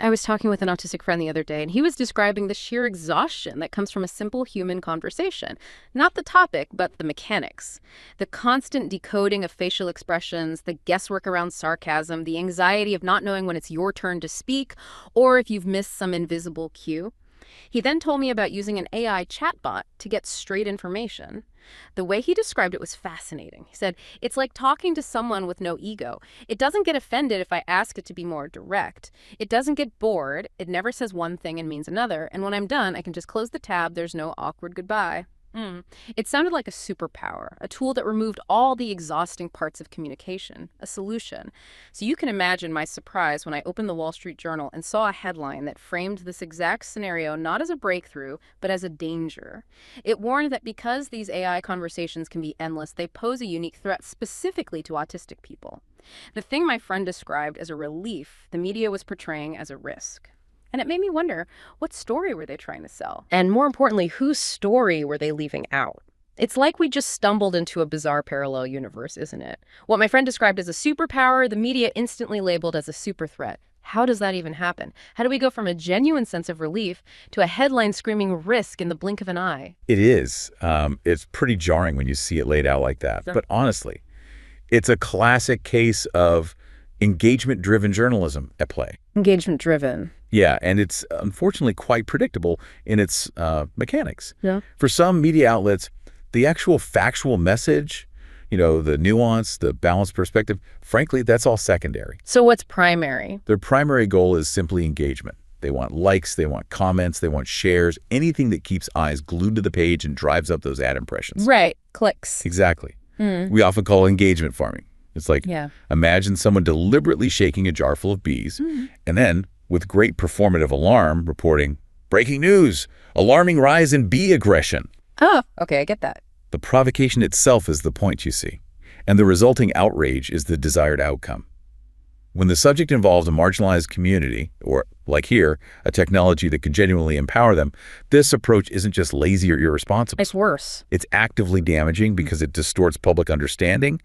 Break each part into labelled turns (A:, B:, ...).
A: I was talking with an autistic friend the other day, and he was describing the sheer exhaustion that comes from a simple human conversation. Not the topic, but the mechanics. The constant decoding of facial expressions, the guesswork around sarcasm, the anxiety of not knowing when it's your turn to speak, or if you've missed some invisible cue. He then told me about using an AI chatbot to get straight information. The way he described it was fascinating. He said, it's like talking to someone with no ego. It doesn't get offended if I ask it to be more direct. It doesn't get bored. It never says one thing and means another. And when I'm done, I can just close the tab. There's no awkward goodbye. It sounded like a superpower, a tool that removed all the exhausting parts of communication, a solution. So you can imagine my surprise when I opened the Wall Street Journal and saw a headline that framed this exact scenario not as a breakthrough, but as a danger. It warned that because these AI conversations can be endless, they pose a unique threat specifically to autistic people. The thing my friend described as a relief, the media was portraying as a risk. And it made me wonder, what story were they trying to sell? And more importantly, whose story were they leaving out? It's like we just stumbled into a bizarre parallel universe, isn't it? What my friend described as a superpower, the media instantly labeled as a super threat. How does that even happen? How do we go from a genuine sense of relief to a headline screaming risk in the blink of an eye?
B: It is. It's pretty jarring when you see it laid out like that. Sure. But honestly, it's a classic case of engagement-driven journalism at play.
A: Engagement-driven.
B: Yeah, and it's unfortunately quite predictable in its mechanics.
A: Yeah.
B: For some media outlets, the actual factual message, the nuance, the balanced perspective, frankly, that's all secondary.
A: So what's primary?
B: Their primary goal is simply engagement. They want likes, they want comments, they want shares, anything that keeps eyes glued to the page and drives up those ad impressions.
A: Right, clicks.
B: Exactly. We often call it engagement farming. It's like, imagine someone deliberately shaking a jar full of bees, and then, with great performative alarm, reporting, breaking news, alarming rise in bee aggression.
A: Oh, okay, I get that.
B: The provocation itself is the point, you see, and the resulting outrage is the desired outcome. When the subject involves a marginalized community, or, like here, a technology that could genuinely empower them, this approach isn't just lazy or irresponsible.
A: It's worse.
B: It's actively damaging because it distorts public understanding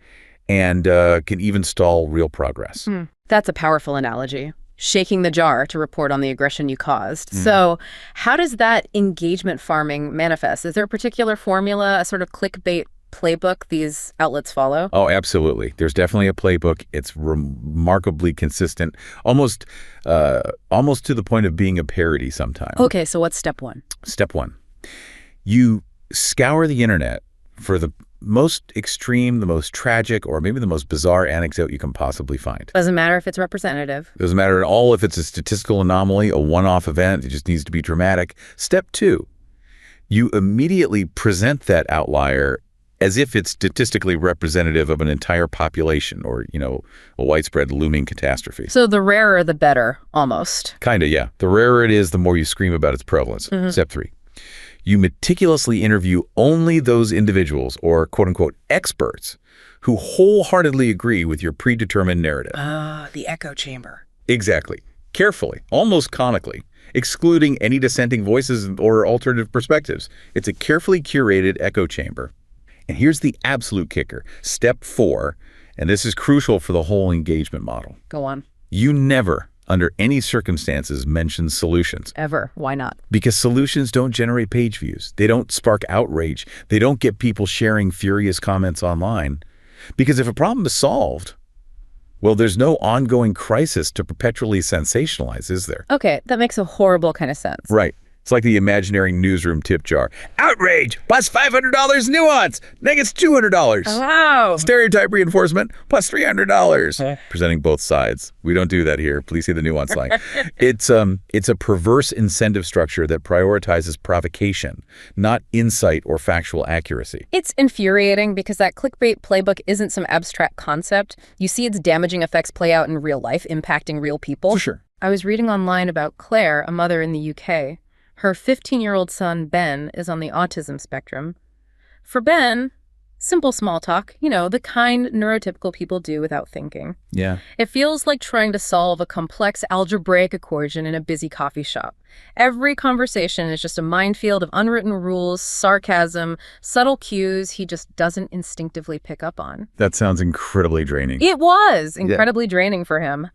B: and can even stall real progress.
A: That's a powerful analogy. Shaking the jar to report on the aggression you caused. So how does that engagement farming manifest? Is there a particular formula, a sort of clickbait playbook these outlets follow?
B: Oh, absolutely. There's definitely a playbook. It's remarkably consistent, almost to the point of being a parody sometimes.
A: Okay, so what's step one?
B: Step one. You scour the internet for the most extreme, the most tragic, or maybe the most bizarre anecdote you can possibly find.
A: Doesn't matter if it's representative.
B: Doesn't matter at all if it's a statistical anomaly, a one-off event. It just needs to be dramatic. Step two, you immediately present that outlier as if it's statistically representative of an entire population or, a widespread looming catastrophe.
A: So the rarer, the better, almost.
B: Kind of, yeah. The rarer it is, the more you scream about its prevalence. Step three. You meticulously interview only those individuals or quote-unquote experts who wholeheartedly agree with your predetermined narrative.
A: The echo chamber.
B: Exactly. Carefully, almost comically, excluding any dissenting voices or alternative perspectives. It's a carefully curated echo chamber. And here's the absolute kicker. Step four, and this is crucial for the whole engagement model.
A: Go on.
B: You never, under any circumstances, mention solutions.
A: Ever. Why not?
B: Because solutions don't generate page views. They don't spark outrage. They don't get people sharing furious comments online. Because if a problem is solved, well, there's no ongoing crisis to perpetually sensationalize, is there?
A: Okay, that makes a horrible kind of sense.
B: Right. It's like the imaginary newsroom tip jar. Outrage plus $500 nuance negates $200.
A: Wow.
B: Stereotype reinforcement plus $300. Presenting both sides. We don't do that here. Please see the nuance line. It's a perverse incentive structure that prioritizes provocation, not insight or factual accuracy.
A: It's infuriating because that clickbait playbook isn't some abstract concept. You see its damaging effects play out in real life, impacting real people.
B: For sure.
A: I was reading online about Claire, a mother in the UK. Her 15-year-old son, Ben, is on the autism spectrum. For Ben, simple small talk, the kind neurotypical people do without thinking.
B: Yeah.
A: It feels like trying to solve a complex algebraic equation in a busy coffee shop. Every conversation is just a minefield of unwritten rules, sarcasm, subtle cues he just doesn't instinctively pick up on.
B: That sounds incredibly draining.
A: It was incredibly draining for him.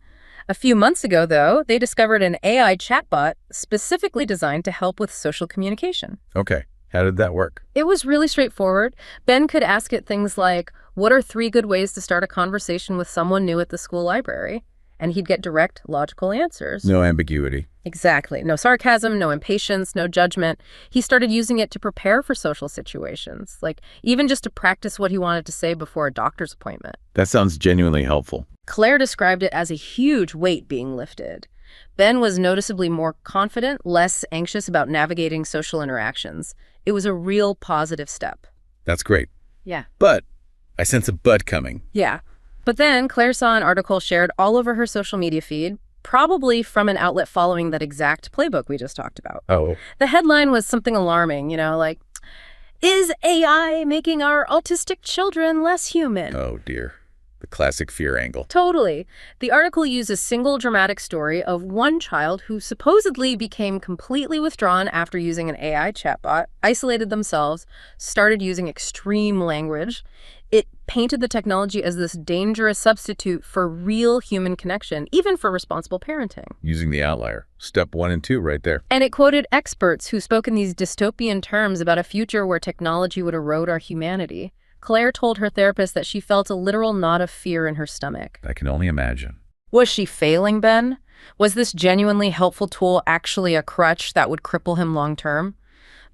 A: A few months ago, though, they discovered an AI chatbot specifically designed to help with social communication.
B: Okay. How did that work?
A: It was really straightforward. Ben could ask it things like, what are 3 good ways to start a conversation with someone new at the school library? And he'd get direct, logical answers.
B: No ambiguity.
A: Exactly. No sarcasm, no impatience, no judgment. He started using it to prepare for social situations, like even just to practice what he wanted to say before a doctor's appointment.
B: That sounds genuinely helpful.
A: Claire described it as a huge weight being lifted. Ben was noticeably more confident, less anxious about navigating social interactions. It was a real positive step.
B: That's great.
A: Yeah.
B: But I sense a but coming.
A: Yeah. But then Claire saw an article shared all over her social media feed, probably from an outlet following that exact playbook we just talked about.
B: Oh.
A: The headline was something alarming, like, is AI making our autistic children less human?
B: Oh, dear. The classic fear angle.
A: Totally. The article used a single dramatic story of one child who supposedly became completely withdrawn after using an AI chatbot, isolated themselves, started using extreme language. It painted the technology as this dangerous substitute for real human connection, even for responsible parenting.
B: Using the outlier. Step 1 and 2 right there.
A: And it quoted experts who spoke in these dystopian terms about a future where technology would erode our humanity. Claire told her therapist that she felt a literal knot of fear in her stomach.
B: I can only imagine.
A: Was she failing Ben? Was this genuinely helpful tool actually a crutch that would cripple him long term?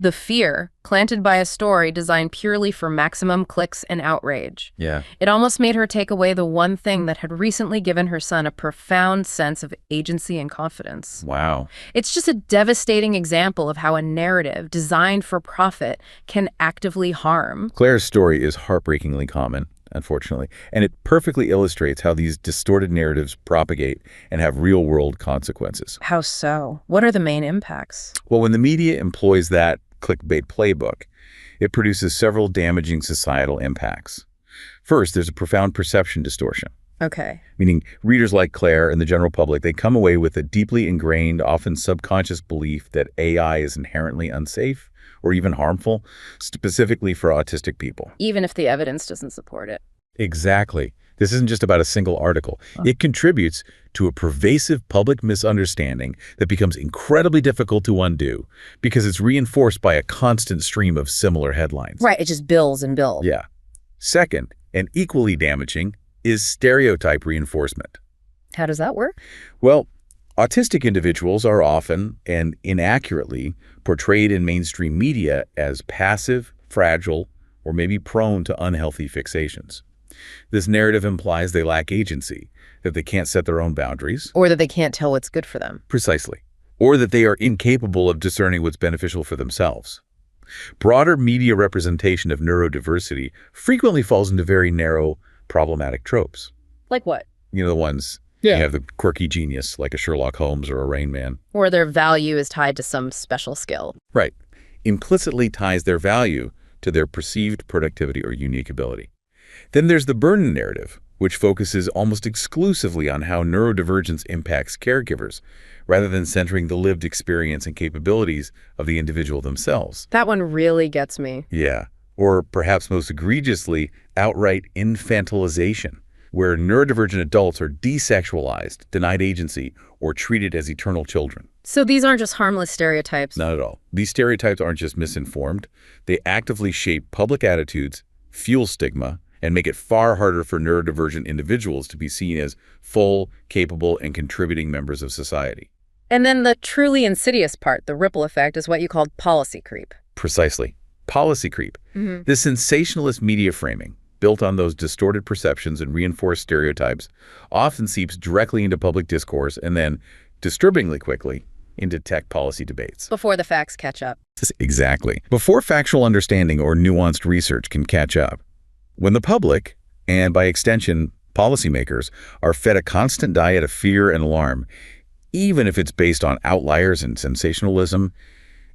A: The fear, planted by a story designed purely for maximum clicks and outrage.
B: Yeah.
A: It almost made her take away the one thing that had recently given her son a profound sense of agency and confidence.
B: Wow.
A: It's just a devastating example of how a narrative designed for profit can actively harm.
B: Claire's story is heartbreakingly common, unfortunately, and it perfectly illustrates how these distorted narratives propagate and have real-world consequences.
A: How so? What are the main impacts?
B: Well, when the media employs that clickbait playbook, it produces several damaging societal impacts. First, there's a profound perception distortion.
A: Okay.
B: Meaning readers like Claire and the general public, they come away with a deeply ingrained, often subconscious belief that AI is inherently unsafe or even harmful, specifically for autistic people.
A: Even if the evidence doesn't support it.
B: Exactly. This isn't just about a single article. It contributes to a pervasive public misunderstanding that becomes incredibly difficult to undo because it's reinforced by a constant stream of similar headlines.
A: Right, it just builds and builds.
B: Yeah. Second, and equally damaging, is stereotype reinforcement.
A: How does that work?
B: Well, autistic individuals are often and inaccurately portrayed in mainstream media as passive, fragile, or maybe prone to unhealthy fixations. This narrative implies they lack agency, that they can't set their own boundaries.
A: Or that they can't tell what's good for them.
B: Precisely. Or that they are incapable of discerning what's beneficial for themselves. Broader media representation of neurodiversity frequently falls into very narrow, problematic tropes.
A: Like what?
B: You know, the ones, you have the quirky genius, like a Sherlock Holmes or a Rain Man.
A: Or their value is tied to some special skill.
B: Right. Implicitly ties their value to their perceived productivity or unique ability. Then there's the burden narrative, which focuses almost exclusively on how neurodivergence impacts caregivers, rather than centering the lived experience and capabilities of the individual themselves.
A: That one really gets me.
B: Yeah. Or perhaps most egregiously, outright infantilization, where neurodivergent adults are desexualized, denied agency, or treated as eternal children.
A: So these aren't just harmless stereotypes.
B: Not at all. These stereotypes aren't just misinformed. They actively shape public attitudes, fuel stigma, and make it far harder for neurodivergent individuals to be seen as full, capable, and contributing members of society.
A: And then the truly insidious part, the ripple effect, is what you called policy creep.
B: Precisely. Policy creep. This sensationalist media framing, built on those distorted perceptions and reinforced stereotypes, often seeps directly into public discourse and then, disturbingly quickly, into tech policy debates.
A: Before the facts catch up.
B: Exactly. Before factual understanding or nuanced research can catch up. When the public, and by extension, policymakers, are fed a constant diet of fear and alarm, even if it's based on outliers and sensationalism,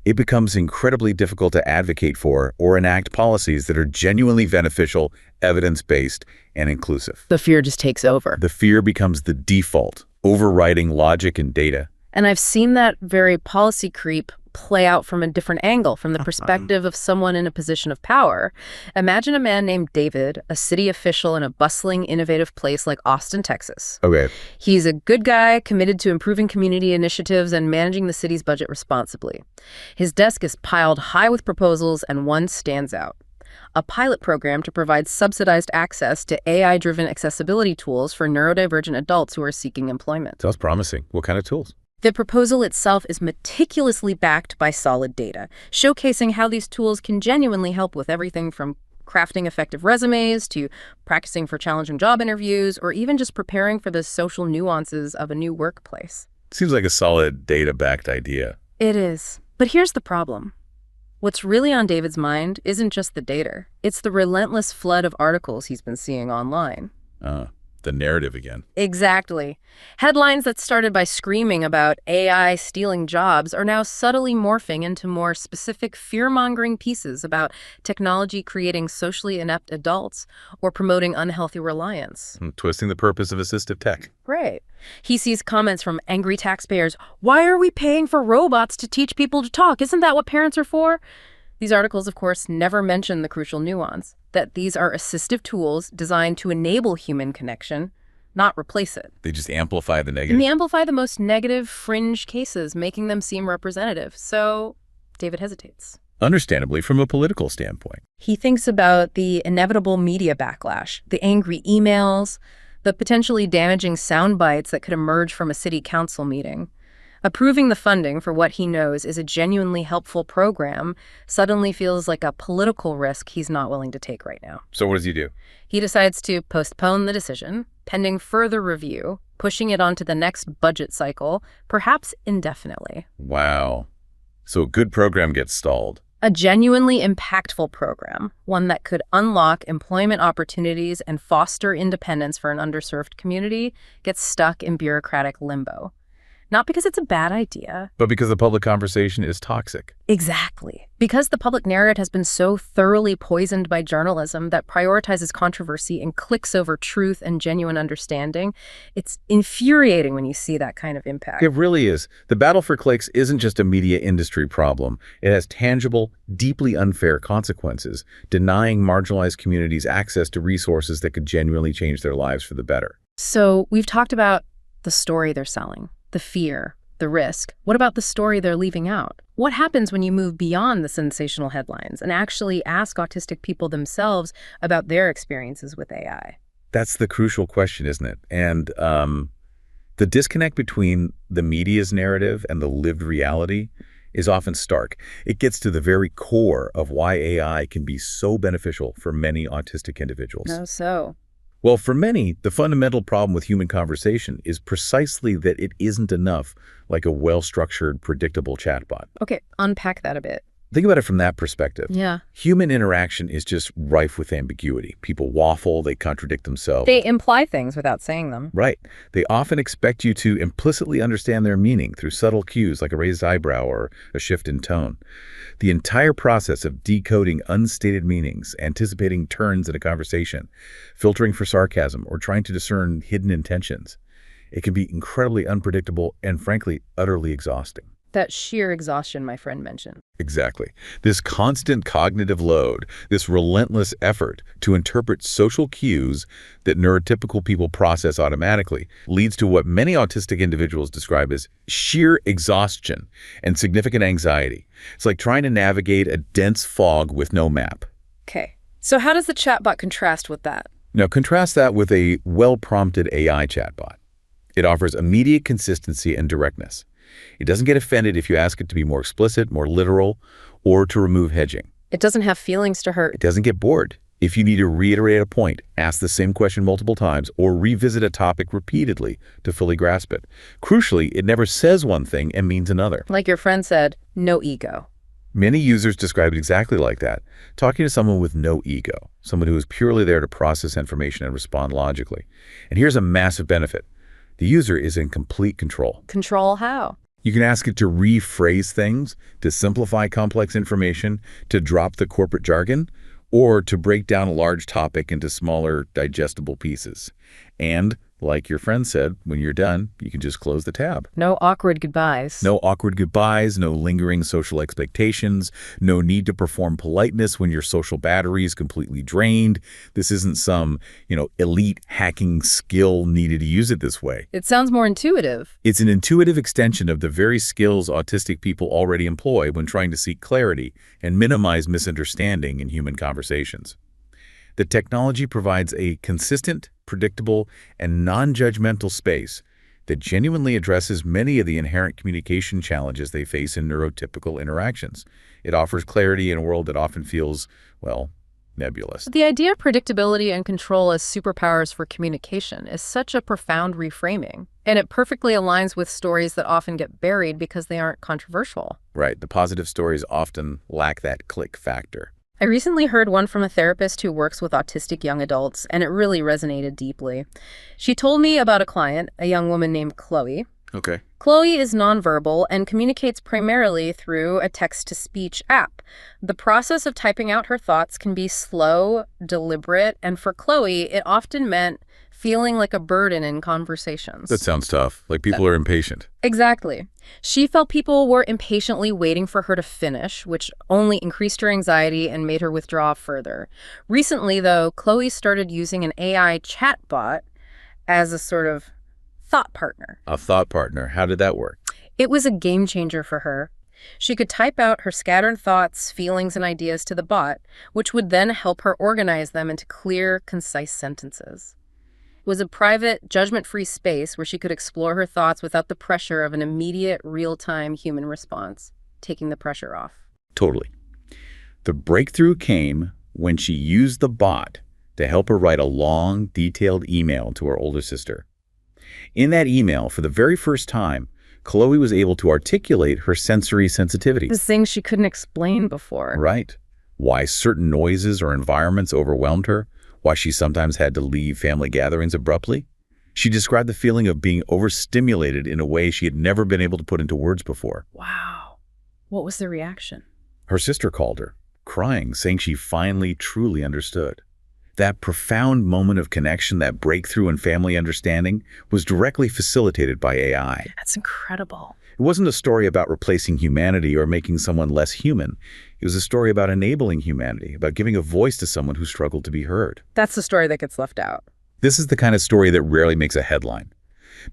B: it becomes incredibly difficult to advocate for or enact policies that are genuinely beneficial, evidence-based, and inclusive.
A: The fear just takes over.
B: The fear becomes the default, overriding logic and data.
A: And I've seen that very policy creep play out from a different angle, from the perspective of someone in a position of power. Imagine a man named David, a city official in a bustling, innovative place like Austin, Texas.
B: Okay.
A: He's a good guy, committed to improving community initiatives and managing the city's budget responsibly. His desk is piled high with proposals, and one stands out: a pilot program to provide subsidized access to AI-driven accessibility tools for neurodivergent adults who are seeking employment.
B: Sounds promising. What kind of tools?
A: The proposal itself is meticulously backed by solid data, showcasing how these tools can genuinely help with everything from crafting effective resumes to practicing for challenging job interviews, or even just preparing for the social nuances of a new workplace.
B: Seems like a solid data-backed idea.
A: It is. But here's the problem. What's really on David's mind isn't just the data. It's the relentless flood of articles he's been seeing online.
B: The narrative again.
A: Exactly. Headlines that started by screaming about AI stealing jobs are now subtly morphing into more specific fear-mongering pieces about technology creating socially inept adults or promoting unhealthy reliance.
B: Twisting the purpose of assistive tech.
A: Right. He sees comments from angry taxpayers. Why are we paying for robots to teach people to talk? Isn't that what parents are for? These articles, of course, never mention the crucial nuance that these are assistive tools designed to enable human connection, not replace it.
B: They just amplify the negative.
A: And they amplify the most negative fringe cases, making them seem representative. So David hesitates.
B: Understandably, from a political standpoint.
A: He thinks about the inevitable media backlash, the angry emails, the potentially damaging sound bites that could emerge from a city council meeting. Approving the funding for what he knows is a genuinely helpful program suddenly feels like a political risk he's not willing to take right now.
B: So what does he do?
A: He decides to postpone the decision, pending further review, pushing it onto the next budget cycle, perhaps indefinitely.
B: Wow. So a good program gets stalled.
A: A genuinely impactful program, one that could unlock employment opportunities and foster independence for an underserved community, gets stuck in bureaucratic limbo. Not because it's a bad idea.
B: But because the public conversation is toxic.
A: Exactly. Because the public narrative has been so thoroughly poisoned by journalism that prioritizes controversy and clicks over truth and genuine understanding, it's infuriating when you see that kind of impact.
B: It really is. The battle for clicks isn't just a media industry problem. It has tangible, deeply unfair consequences, denying marginalized communities access to resources that could genuinely change their lives for the better.
A: So we've talked about the story they're selling, the fear, the risk. What about the story they're leaving out? What happens when you move beyond the sensational headlines and actually ask autistic people themselves about their experiences with AI?
B: That's the crucial question, isn't it? And the disconnect between the media's narrative and the lived reality is often stark. It gets to the very core of why AI can be so beneficial for many autistic individuals.
A: No, so.
B: Well, for many, the fundamental problem with human conversation is precisely that it isn't enough like a well-structured, predictable chatbot.
A: Okay, unpack that a bit.
B: Think about it from that perspective.
A: Yeah.
B: Human interaction is just rife with ambiguity. People waffle, they contradict themselves.
A: They imply things without saying them.
B: Right. They often expect you to implicitly understand their meaning through subtle cues like a raised eyebrow or a shift in tone. The entire process of decoding unstated meanings, anticipating turns in a conversation, filtering for sarcasm, or trying to discern hidden intentions, it can be incredibly unpredictable and, frankly, utterly exhausting.
A: That sheer exhaustion my friend mentioned.
B: Exactly. This constant cognitive load, this relentless effort to interpret social cues that neurotypical people process automatically, leads to what many autistic individuals describe as sheer exhaustion and significant anxiety. It's like trying to navigate a dense fog with no map.
A: Okay. So how does the chatbot contrast with that?
B: Now, contrast that with a well-prompted AI chatbot. It offers immediate consistency and directness. It doesn't get offended if you ask it to be more explicit, more literal, or to remove hedging.
A: It doesn't have feelings to hurt.
B: It doesn't get bored. If you need to reiterate a point, ask the same question multiple times, or revisit a topic repeatedly to fully grasp it. Crucially, it never says one thing and means another.
A: Like your friend said, no ego.
B: Many users describe it exactly like that, talking to someone with no ego, someone who is purely there to process information and respond logically. And here's a massive benefit. The user is in complete control.
A: Control how?
B: You can ask it to rephrase things, to simplify complex information, to drop the corporate jargon, or to break down a large topic into smaller, digestible pieces. And Like your friend said, when you're done, you can just close the tab.
A: No awkward goodbyes.
B: No awkward goodbyes, no lingering social expectations, no need to perform politeness when your social battery is completely drained. This isn't some, elite hacking skill needed to use it this way.
A: It sounds more intuitive.
B: It's an intuitive extension of the very skills autistic people already employ when trying to seek clarity and minimize misunderstanding in human conversations. The technology provides a consistent, predictable, and non-judgmental space that genuinely addresses many of the inherent communication challenges they face in neurotypical interactions. It offers clarity in a world that often feels, nebulous.
A: The idea of predictability and control as superpowers for communication is such a profound reframing, and it perfectly aligns with stories that often get buried because they aren't controversial.
B: Right. The positive stories often lack that click factor.
A: I recently heard one from a therapist who works with autistic young adults, and it really resonated deeply. She told me about a client, a young woman named Chloe.
B: Okay.
A: Chloe is nonverbal and communicates primarily through a text-to-speech app. The process of typing out her thoughts can be slow, deliberate, and for Chloe, it often meant feeling like a burden in conversations.
B: That sounds tough. Like people are impatient.
A: Exactly. She felt people were impatiently waiting for her to finish, which only increased her anxiety and made her withdraw further. Recently, though, Chloe started using an AI chatbot as a sort of thought partner.
B: A thought partner. How did that work?
A: It was a game changer for her. She could type out her scattered thoughts, feelings, and ideas to the bot, which would then help her organize them into clear, concise sentences. It was a private, judgment-free space where she could explore her thoughts without the pressure of an immediate, real-time human response, taking the pressure off.
B: Totally. The breakthrough came when she used the bot to help her write a long, detailed email to her older sister. In that email, for the very first time, Chloe was able to articulate her sensory sensitivity.
A: The things she couldn't explain before.
B: Right. Why certain noises or environments overwhelmed her, why she sometimes had to leave family gatherings abruptly. She described the feeling of being overstimulated in a way she had never been able to put into words before.
A: Wow. What was the reaction?
B: Her sister called her, crying, saying she finally truly understood. That profound moment of connection, that breakthrough in family understanding, was directly facilitated by AI.
A: That's incredible.
B: It wasn't a story about replacing humanity or making someone less human. It was a story about enabling humanity, about giving a voice to someone who struggled to be heard.
A: That's the story that gets left out.
B: This is the kind of story that rarely makes a headline,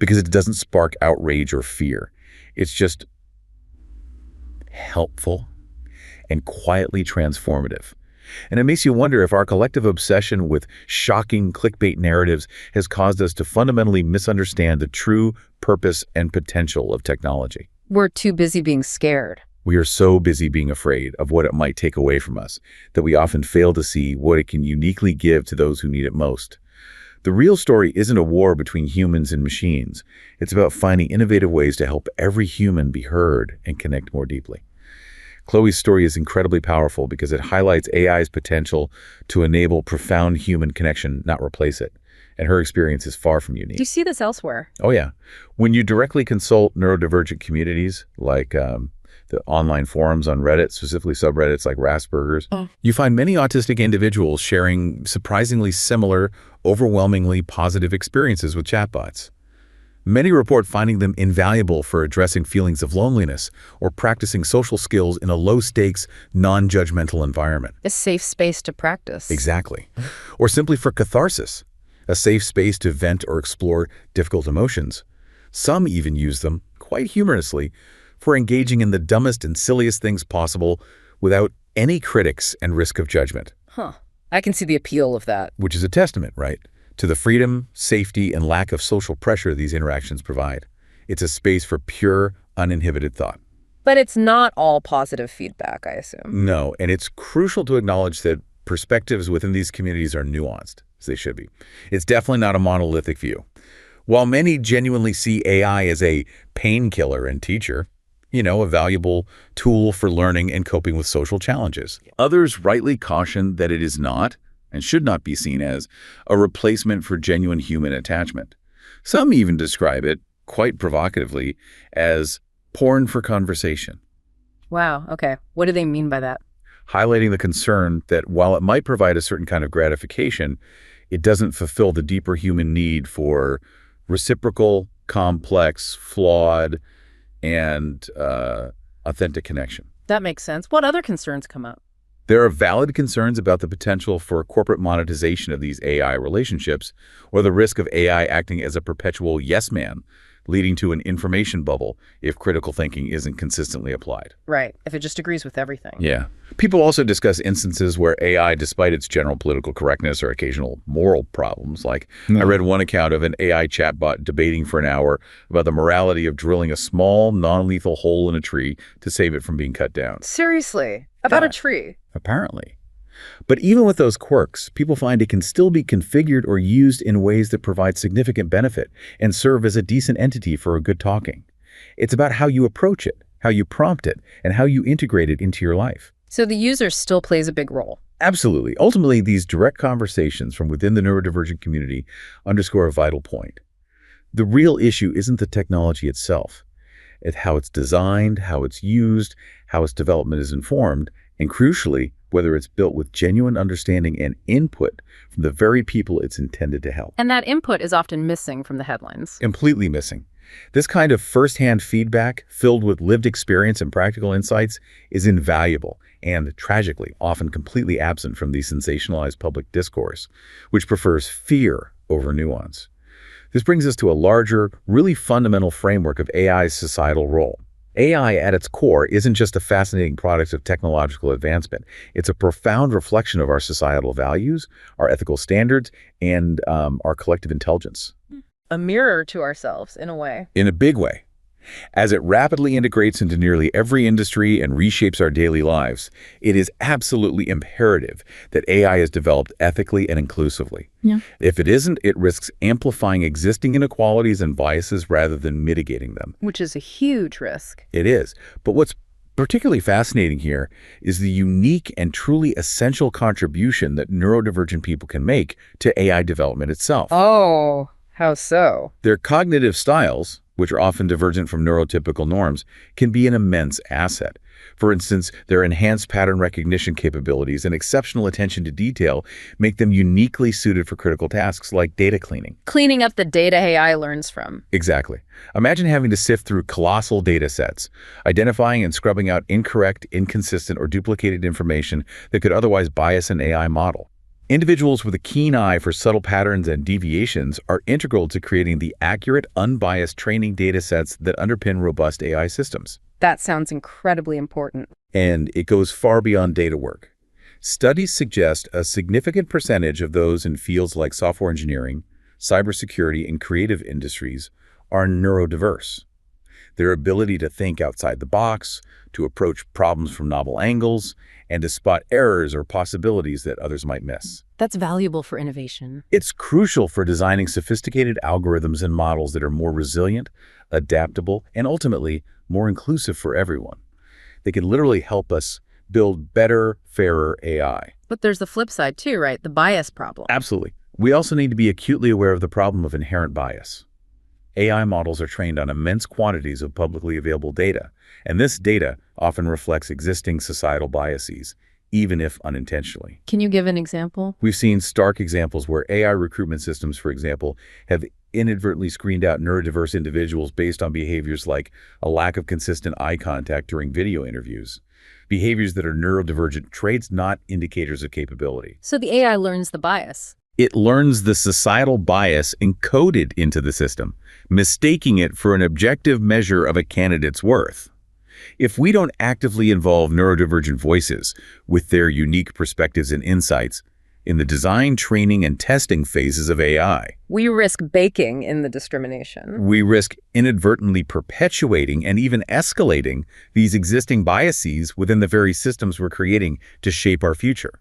B: because it doesn't spark outrage or fear. It's just helpful and quietly transformative. And it makes you wonder if our collective obsession with shocking clickbait narratives has caused us to fundamentally misunderstand the true purpose and potential of technology.
A: We're too busy being scared.
B: We are so busy being afraid of what it might take away from us that we often fail to see what it can uniquely give to those who need it most. The real story isn't a war between humans and machines. It's about finding innovative ways to help every human be heard and connect more deeply. Chloe's story is incredibly powerful because it highlights AI's potential to enable profound human connection, not replace it. And her experience is far from unique.
A: Do you see this elsewhere?
B: Oh, yeah. When you directly consult neurodivergent communities, like the online forums on Reddit, specifically subreddits like Rasperger's, you find many autistic individuals sharing surprisingly similar, overwhelmingly positive experiences with chatbots. Many report finding them invaluable for addressing feelings of loneliness or practicing social skills in a low-stakes, non-judgmental environment.
A: A safe space to practice.
B: Exactly. Or simply for catharsis, a safe space to vent or explore difficult emotions. Some even use them, quite humorously, for engaging in the dumbest and silliest things possible without any critics and risk of judgment.
A: Huh. I can see the appeal of that.
B: Which is a testament, right, to the freedom, safety, and lack of social pressure these interactions provide. It's a space for pure, uninhibited thought.
A: But it's not all positive feedback, I assume.
B: No, and it's crucial to acknowledge that perspectives within these communities are nuanced, as they should be. It's definitely not a monolithic view. While many genuinely see AI as a painkiller and teacher, a valuable tool for learning and coping with social challenges, others rightly caution that it is not, and should not be seen as, a replacement for genuine human attachment. Some even describe it, quite provocatively, as porn for conversation.
A: Wow, okay. What do they mean by that?
B: Highlighting the concern that while it might provide a certain kind of gratification, It doesn't fulfill the deeper human need for reciprocal, complex, flawed, and authentic connection.
A: That makes sense. What other concerns come up?
B: There are valid concerns about the potential for corporate monetization of these AI relationships, or the risk of AI acting as a perpetual yes man, leading to an information bubble if critical thinking isn't consistently applied.
A: Right, if it just agrees with everything.
B: Yeah. People also discuss instances where AI, despite its general political correctness or occasional moral problems, like I read one account of an AI chatbot debating for an hour about the morality of drilling a small, non-lethal hole in a tree to save it from being cut down.
A: Seriously? About a tree?
B: Apparently. But even with those quirks, people find it can still be configured or used in ways that provide significant benefit and serve as a decent entity for a good talking. It's about how you approach it, how you prompt it, and how you integrate it into your life.
A: So the user still plays a big role.
B: Absolutely. Ultimately, these direct conversations from within the neurodivergent community underscore a vital point. The real issue isn't the technology itself. It's how it's designed, how it's used, how its development is informed, and crucially, whether it's built with genuine understanding and input from the very people it's intended to help.
A: And that input is often missing from the headlines.
B: Completely missing. This kind of firsthand feedback, filled with lived experience and practical insights, is invaluable and, tragically, often completely absent from the sensationalized public discourse, which prefers fear over nuance. This brings us to a larger, really fundamental framework of AI's societal role. AI at its core isn't just a fascinating product of technological advancement. It's a profound reflection of our societal values, our ethical standards, and our collective intelligence.
A: A mirror to ourselves, in a way.
B: In a big way. As it rapidly integrates into nearly every industry and reshapes our daily lives, it is absolutely imperative that AI is developed ethically and inclusively.
A: Yeah.
B: If it isn't, it risks amplifying existing inequalities and biases rather than mitigating them.
A: Which is a huge risk.
B: It is. But what's particularly fascinating here is the unique and truly essential contribution that neurodivergent people can make to AI development itself.
A: Oh, how so?
B: Their cognitive styles, which are often divergent from neurotypical norms, can be an immense asset. For instance, their enhanced pattern recognition capabilities and exceptional attention to detail make them uniquely suited for critical tasks like data cleaning.
A: Cleaning up the data AI learns from.
B: Exactly. Imagine having to sift through colossal data sets, identifying and scrubbing out incorrect, inconsistent, or duplicated information that could otherwise bias an AI model. Individuals with a keen eye for subtle patterns and deviations are integral to creating the accurate, unbiased training data sets that underpin robust AI systems.
A: That sounds incredibly important.
B: And it goes far beyond data work. Studies suggest a significant percentage of those in fields like software engineering, cybersecurity, and creative industries are neurodiverse. Their ability to think outside the box, to approach problems from novel angles, and to spot errors or possibilities that others might miss.
A: That's valuable for innovation.
B: It's crucial for designing sophisticated algorithms and models that are more resilient, adaptable, and ultimately more inclusive for everyone. They can literally help us build better, fairer AI.
A: But there's the flip side too, right? The bias problem.
B: Absolutely. We also need to be acutely aware of the problem of inherent bias. AI models are trained on immense quantities of publicly available data, and this data often reflects existing societal biases, even if unintentionally.
A: Can you give an example?
B: We've seen stark examples where AI recruitment systems, for example, have inadvertently screened out neurodiverse individuals based on behaviors like a lack of consistent eye contact during video interviews, behaviors that are neurodivergent traits, not indicators of capability.
A: So the AI learns the bias.
B: It learns the societal bias encoded into the system, mistaking it for an objective measure of a candidate's worth. If we don't actively involve neurodivergent voices with their unique perspectives and insights in the design, training, and testing phases of AI,
A: we risk baking in the discrimination.
B: we risk inadvertently perpetuating and even escalating these existing biases within the very systems we're creating to shape our future.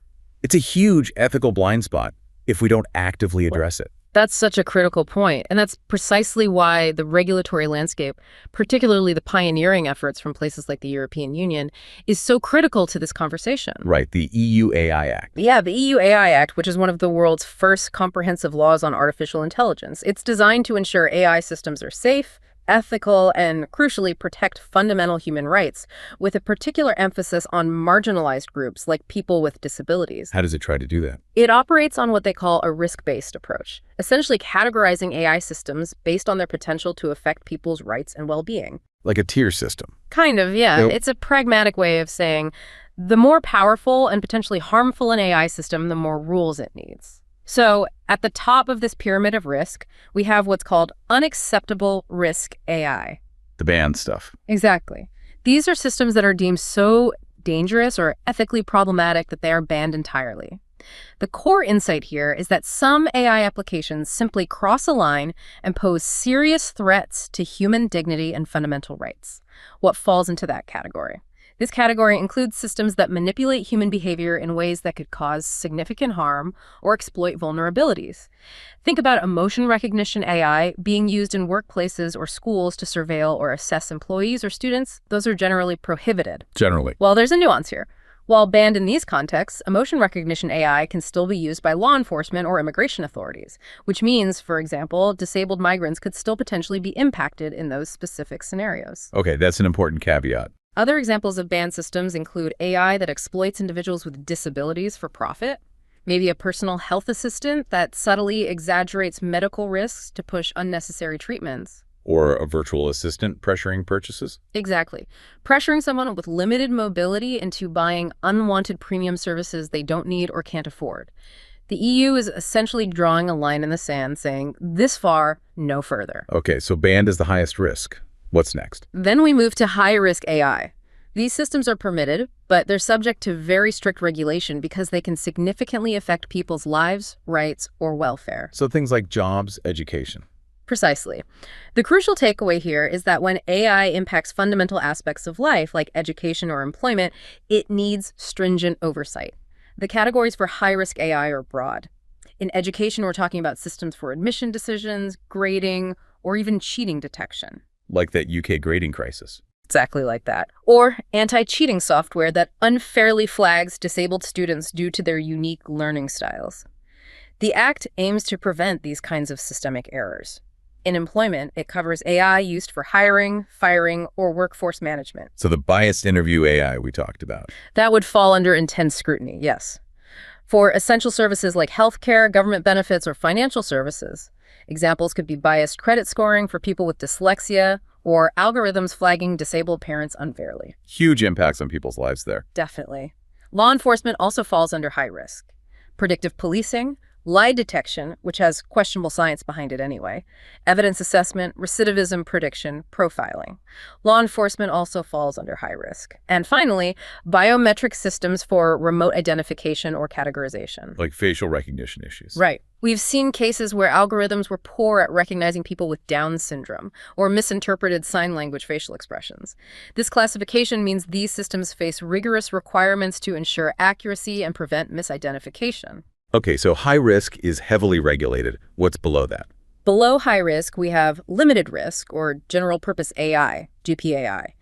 B: It's a huge ethical blind spot if we don't actively address it.
A: That's such a critical point, and that's precisely why the regulatory landscape, particularly the pioneering efforts from places like the European Union, is so critical to this conversation.
B: Right, the EU AI Act.
A: Yeah, the EU AI Act, which is one of the world's first comprehensive laws on artificial intelligence. It's designed to ensure AI systems are safe, ethical, and crucially protect fundamental human rights, with a particular emphasis on marginalized groups like people with disabilities.
B: How does it try to do that?
A: It operates on what they call a risk-based approach, essentially categorizing AI systems based on their potential to affect people's rights and well-being.
B: Like a tier system.
A: Kind of, yeah.
B: Nope.
A: It's a pragmatic way of saying the more powerful and potentially harmful an AI system, the more rules it needs. So at the top of this pyramid of risk, we have what's called unacceptable risk AI.
B: The banned stuff.
A: Exactly. These are systems that are deemed so dangerous or ethically problematic that they are banned entirely. The core insight here is that some AI applications simply cross a line and pose serious threats to human dignity and fundamental rights. What falls into that category? This category includes systems that manipulate human behavior in ways that could cause significant harm or exploit vulnerabilities. Think about emotion recognition AI being used in workplaces or schools to surveil or assess employees or students. Those are generally prohibited.
B: Generally.
A: Well, there's a nuance here. While banned in these contexts, emotion recognition AI can still be used by law enforcement or immigration authorities, which means, for example, disabled migrants could still potentially be impacted in those specific scenarios.
B: Okay, that's an important caveat.
A: Other examples of banned systems include AI that exploits individuals with disabilities for profit, maybe a personal health assistant that subtly exaggerates medical risks to push unnecessary treatments.
B: Or a virtual assistant pressuring purchases?
A: Exactly. Pressuring someone with limited mobility into buying unwanted premium services they don't need or can't afford. The EU is essentially drawing a line in the sand saying, this far, no further.
B: Okay, so banned is the highest risk. What's next?
A: Then we move to high-risk AI. These systems are permitted, but they're subject to very strict regulation because they can significantly affect people's lives, rights, or welfare.
B: So things like jobs, education.
A: Precisely. The crucial takeaway here is that when AI impacts fundamental aspects of life, like education or employment, it needs stringent oversight. The categories for high-risk AI are broad. In education, we're talking about systems for admission decisions, grading, or even cheating detection.
B: Like that UK grading crisis.
A: Exactly like that. Or anti-cheating software that unfairly flags disabled students due to their unique learning styles. The Act aims to prevent these kinds of systemic errors. In employment, it covers AI used for hiring, firing, or workforce management.
B: So the biased interview AI we talked about.
A: That would fall under intense scrutiny, yes. For essential services like healthcare, government benefits, or financial services, examples could be biased credit scoring for people with dyslexia or algorithms flagging disabled parents unfairly.
B: Huge impacts on people's lives there.
A: Definitely. Law enforcement also falls under high risk. Predictive policing, lie detection, which has questionable science behind it anyway, evidence assessment, recidivism prediction, profiling. Law enforcement also falls under high risk. And finally, biometric systems for remote identification or categorization.
B: Like facial recognition issues.
A: Right. We've seen cases where algorithms were poor at recognizing people with Down syndrome or misinterpreted sign language facial expressions. This classification means these systems face rigorous requirements to ensure accuracy and prevent misidentification.
B: Okay, so high risk is heavily regulated. What's below that?
A: Below high risk, we have limited risk, or general purpose AI, GPAI.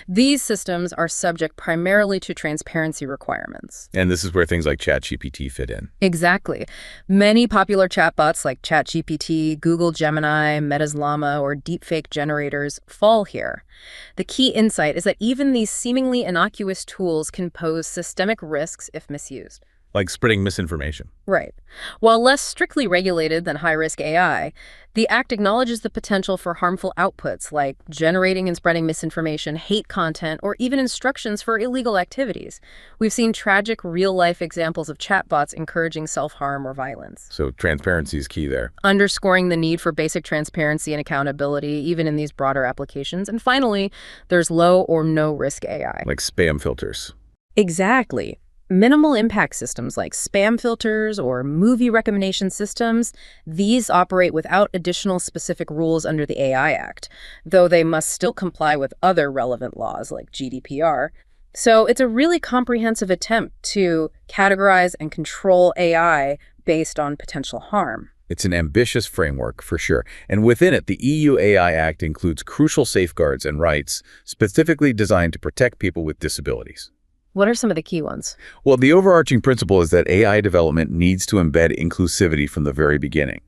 A: These systems are subject primarily to transparency requirements.
B: And this is where things like ChatGPT fit in.
A: Exactly. Many popular chatbots like ChatGPT, Google Gemini, Meta's Llama, or deepfake generators fall here. The key insight is that even these seemingly innocuous tools can pose systemic risks if misused.
B: Like spreading misinformation.
A: Right. While less strictly regulated than high-risk AI, the Act acknowledges the potential for harmful outputs like generating and spreading misinformation, hate content, or even instructions for illegal activities. We've seen tragic real-life examples of chatbots encouraging self-harm or violence.
B: So transparency is key there.
A: Underscoring the need for basic transparency and accountability, even in these broader applications. And finally, there's low or no-risk AI.
B: Like spam filters.
A: Exactly. Minimal impact systems like spam filters or movie recommendation systems, these operate without additional specific rules under the AI Act, though they must still comply with other relevant laws like GDPR. So it's a really comprehensive attempt to categorize and control AI based on potential harm.
B: It's an ambitious framework, for sure. And within it, the EU AI Act includes crucial safeguards and rights specifically designed to protect people with disabilities.
A: What are some of the key ones?
B: Well, the overarching principle is that AI development needs to embed inclusivity from the very beginning.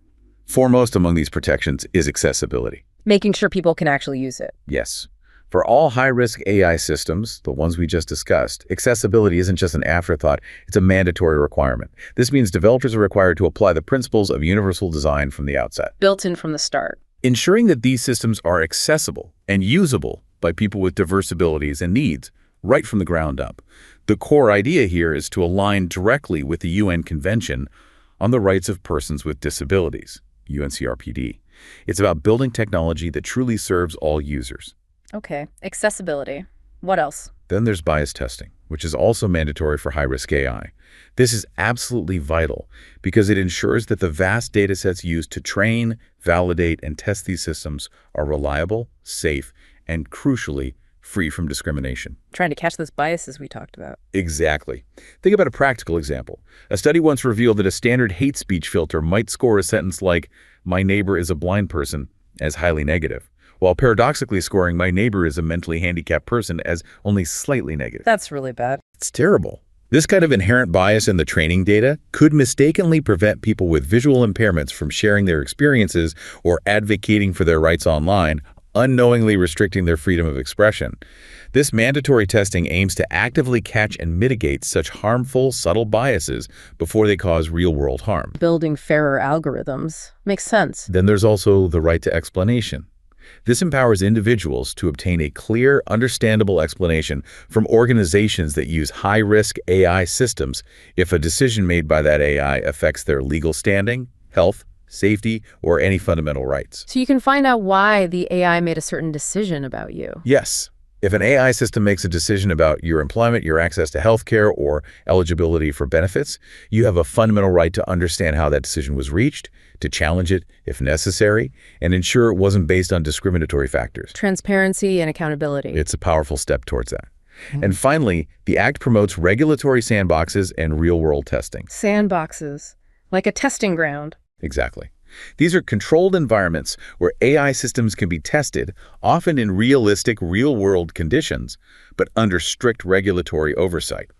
B: Foremost among these protections is accessibility.
A: Making sure people can actually use it.
B: Yes. For all high-risk AI systems, the ones we just discussed, accessibility isn't just an afterthought, it's a mandatory requirement. This means developers are required to apply the principles of universal design from the outset.
A: Built in from the start.
B: Ensuring that these systems are accessible and usable by people with diverse abilities and needs, right from the ground up. The core idea here is to align directly with the UN Convention on the Rights of Persons with Disabilities, UNCRPD. It's about building technology that truly serves all users.
A: Okay, accessibility. What else?
B: Then there's bias testing, which is also mandatory for high-risk AI. This is absolutely vital because it ensures that the vast data sets used to train, validate, and test these systems are reliable, safe, and crucially, free from discrimination.
A: Trying to catch those biases we talked about.
B: Exactly. Think about a practical example. A study once revealed that a standard hate speech filter might score a sentence like, "My neighbor is a blind person," as highly negative, while paradoxically scoring "My neighbor is a mentally handicapped person" as only slightly negative.
A: That's really bad.
B: It's terrible. This kind of inherent bias in the training data could mistakenly prevent people with visual impairments from sharing their experiences or advocating for their rights online, unknowingly restricting their freedom of expression. This mandatory testing aims to actively catch and mitigate such harmful, subtle biases before they cause real-world harm.
A: Building fairer algorithms. Makes sense.
B: Then there's also the right to explanation. This empowers individuals to obtain a clear, understandable explanation from organizations that use high-risk AI systems if a decision made by that AI affects their legal standing, health, safety, or any fundamental rights.
A: So you can find out why the AI made a certain decision about you.
B: Yes. If an AI system makes a decision about your employment, your access to healthcare, or eligibility for benefits, you have a fundamental right to understand how that decision was reached, to challenge it if necessary, and ensure it wasn't based on discriminatory factors.
A: Transparency and accountability.
B: It's a powerful step towards that. And finally, the Act promotes regulatory sandboxes and real-world testing.
A: Sandboxes. Like a testing ground.
B: Exactly. These are controlled environments where AI systems can be tested, often in realistic, real-world conditions, but under strict regulatory oversight.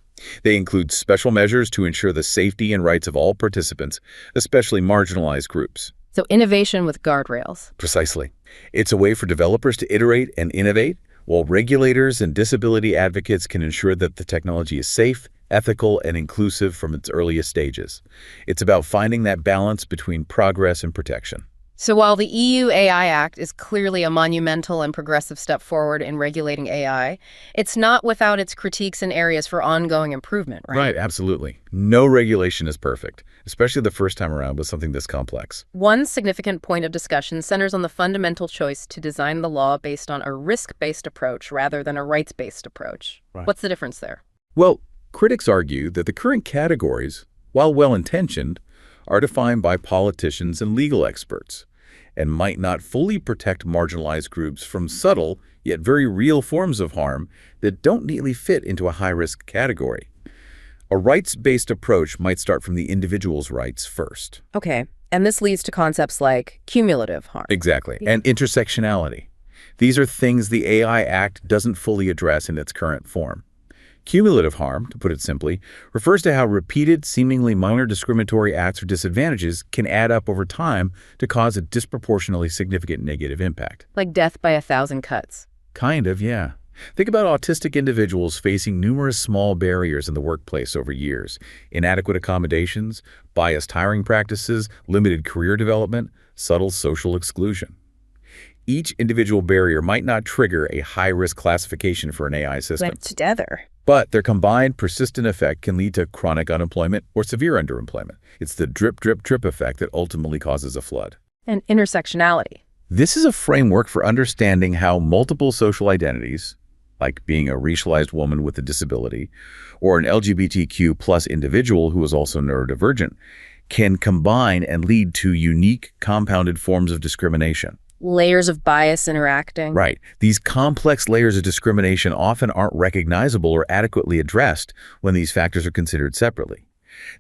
B: They include special measures to ensure the safety and rights of all participants, especially marginalized groups.
A: So innovation with guardrails.
B: Precisely. It's a way for developers to iterate and innovate, while regulators and disability advocates can ensure that the technology is safe, ethical, and inclusive from its earliest stages. It's about finding that balance between progress and protection.
A: So while the EU AI Act is clearly a monumental and progressive step forward in regulating AI, it's not without its critiques and areas for ongoing improvement, right?
B: Right, absolutely. No regulation is perfect, especially the first time around with something this complex.
A: One significant point of discussion centers on the fundamental choice to design the law based on a risk-based approach rather than a rights-based approach.
B: Right.
A: What's the difference there?
B: Well, critics argue that the current categories, while well-intentioned, are defined by politicians and legal experts and might not fully protect marginalized groups from subtle yet very real forms of harm that don't neatly fit into a high-risk category. A rights-based approach might start from the individual's rights first.
A: Okay, and this leads to concepts like cumulative harm.
B: Exactly, and intersectionality. These are things the AI Act doesn't fully address in its current form. Cumulative harm, to put it simply, refers to how repeated, seemingly minor discriminatory acts or disadvantages can add up over time to cause a disproportionately significant negative impact.
A: Like death by 1,000 cuts.
B: Kind of, yeah. Think about autistic individuals facing numerous small barriers in the workplace over years: inadequate accommodations, biased hiring practices, limited career development, subtle social exclusion. Each individual barrier might not trigger a high-risk classification for an AI system.
A: But together.
B: But their combined persistent effect can lead to chronic unemployment or severe underemployment. It's the drip, drip, drip effect that ultimately causes a flood.
A: And intersectionality.
B: This is a framework for understanding how multiple social identities, like being a racialized woman with a disability or an LGBTQ plus individual who is also neurodivergent, can combine and lead to unique, compounded forms of discrimination.
A: Layers of bias interacting.
B: Right. These complex layers of discrimination often aren't recognizable or adequately addressed when these factors are considered separately.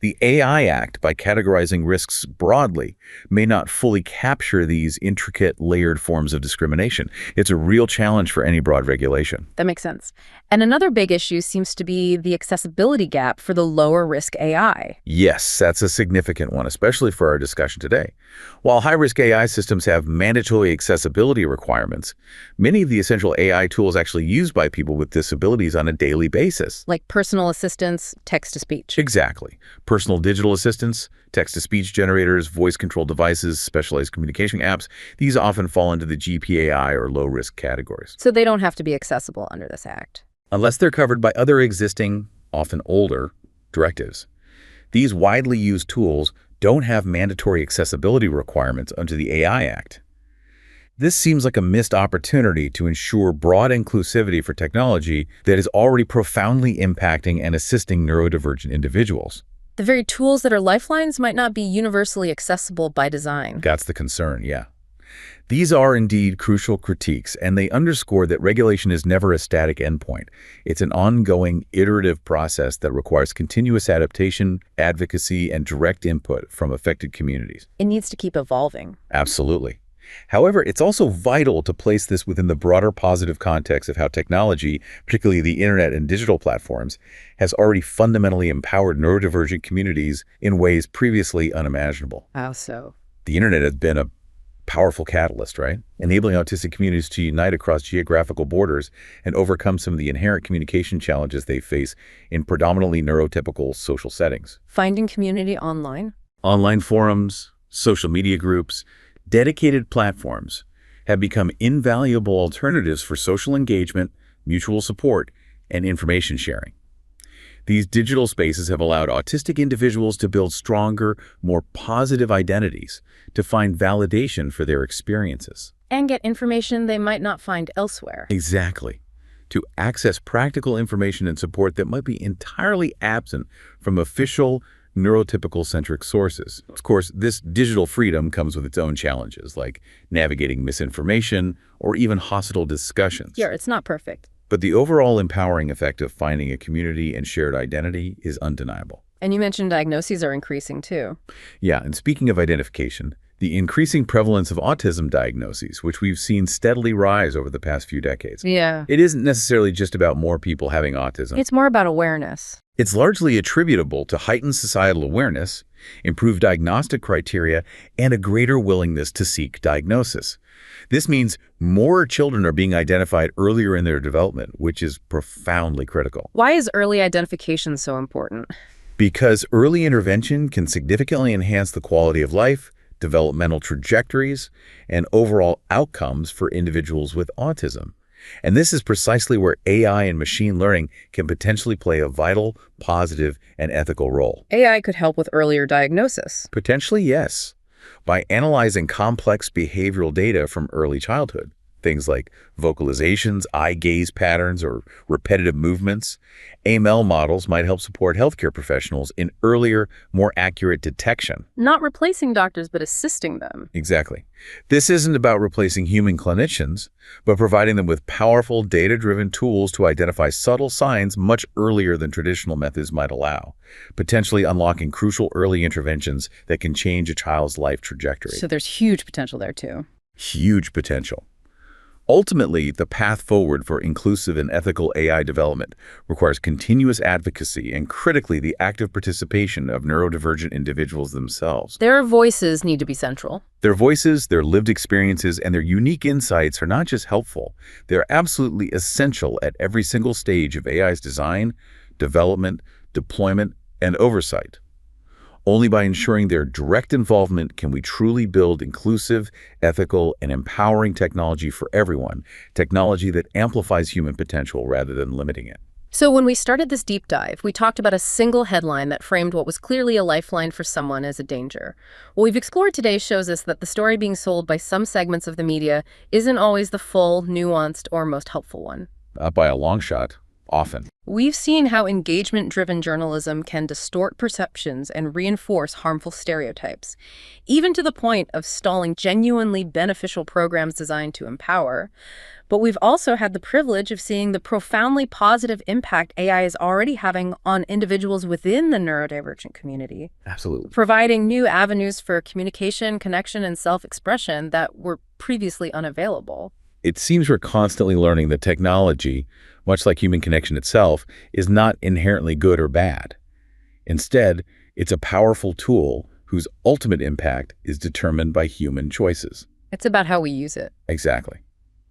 B: The AI Act, by categorizing risks broadly, may not fully capture these intricate, layered forms of discrimination. It's a real challenge for any broad regulation.
A: That makes sense. And another big issue seems to be the accessibility gap for the lower-risk AI.
B: Yes, that's a significant one, especially for our discussion today. While high-risk AI systems have mandatory accessibility requirements, many of the essential AI tools actually used by people with disabilities on a daily basis.
A: Like personal assistance, text-to-speech.
B: Exactly. Personal digital assistants, text-to-speech generators, voice-controlled devices, specialized communication apps, these often fall into the GPAI or low-risk categories.
A: So they don't have to be accessible under this act.
B: Unless they're covered by other existing, often older, directives. These widely used tools don't have mandatory accessibility requirements under the AI Act. This seems like a missed opportunity to ensure broad inclusivity for technology that is already profoundly impacting and assisting neurodivergent individuals.
A: The very tools that are lifelines might not be universally accessible by design.
B: That's the concern, yeah. These are indeed crucial critiques, and they underscore that regulation is never a static endpoint. It's an ongoing, iterative process that requires continuous adaptation, advocacy, and direct input from affected communities.
A: It needs to keep evolving.
B: Absolutely. However, it's also vital to place this within the broader positive context of how technology, particularly the internet and digital platforms, has already fundamentally empowered neurodivergent communities in ways previously unimaginable.
A: How so?
B: The internet has been a powerful catalyst, right? Enabling autistic communities to unite across geographical borders and overcome some of the inherent communication challenges they face in predominantly neurotypical social settings.
A: Finding community online?
B: Online forums, social media groups, dedicated platforms have become invaluable alternatives for social engagement, mutual support, and information sharing. These digital spaces have allowed autistic individuals to build stronger, more positive identities, to find validation for their experiences.
A: And get information they might not find elsewhere.
B: Exactly. To access practical information and support that might be entirely absent from official neurotypical-centric sources. Of course, this digital freedom comes with its own challenges, like navigating misinformation or even hostile discussions.
A: Yeah, it's not perfect.
B: But the overall empowering effect of finding a community and shared identity is undeniable.
A: And you mentioned diagnoses are increasing too.
B: Yeah, and speaking of identification, the increasing prevalence of autism diagnoses, which we've seen steadily rise over the past few decades.
A: Yeah.
B: It isn't necessarily just about more people having autism.
A: It's more about awareness.
B: It's largely attributable to heightened societal awareness, improved diagnostic criteria, and a greater willingness to seek diagnosis. This means more children are being identified earlier in their development, which is profoundly critical.
A: Why is early identification so important?
B: Because early intervention can significantly enhance the quality of life, developmental trajectories, and overall outcomes for individuals with autism. And this is precisely where AI and machine learning can potentially play a vital, positive, and ethical role.
A: AI could help with earlier diagnosis.
B: Potentially, yes. By analyzing complex behavioral data from early childhood, things like vocalizations, eye gaze patterns, or repetitive movements, AML models might help support healthcare professionals in earlier, more accurate detection.
A: Not replacing doctors, but assisting them.
B: Exactly. This isn't about replacing human clinicians, but providing them with powerful, data-driven tools to identify subtle signs much earlier than traditional methods might allow, potentially unlocking crucial early interventions that can change a child's life trajectory.
A: So there's huge potential there too.
B: Huge potential. Ultimately, the path forward for inclusive and ethical AI development requires continuous advocacy and, critically, the active participation of neurodivergent individuals themselves.
A: Their voices need to be central.
B: Their voices, their lived experiences, and their unique insights are not just helpful, they're absolutely essential at every single stage of AI's design, development, deployment, and oversight. Only by ensuring their direct involvement can we truly build inclusive, ethical, and empowering technology for everyone, technology that amplifies human potential rather than limiting it.
A: So when we started this deep dive, we talked about a single headline that framed what was clearly a lifeline for someone as a danger. What we've explored today shows us that the story being sold by some segments of the media isn't always the full, nuanced, or most helpful one.
B: By a long shot, often.
A: We've seen how engagement-driven journalism can distort perceptions and reinforce harmful stereotypes, even to the point of stalling genuinely beneficial programs designed to empower. But we've also had the privilege of seeing the profoundly positive impact AI is already having on individuals within the neurodivergent community,
B: Absolutely.
A: providing new avenues for communication, connection, and self-expression that were previously unavailable.
B: It seems we're constantly learning that technology, much like human connection itself, is not inherently good or bad. Instead, it's a powerful tool whose ultimate impact is determined by human choices.
A: It's about how we use it.
B: Exactly.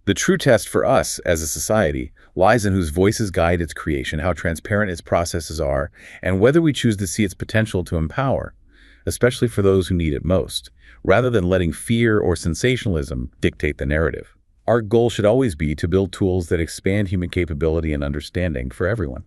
B: The true test for us as a society lies in whose voices guide its creation, how transparent its processes are, and whether we choose to see its potential to empower, especially for those who need it most, rather than letting fear or sensationalism dictate the narrative. Our goal should always be to build tools that expand human capability and understanding for everyone.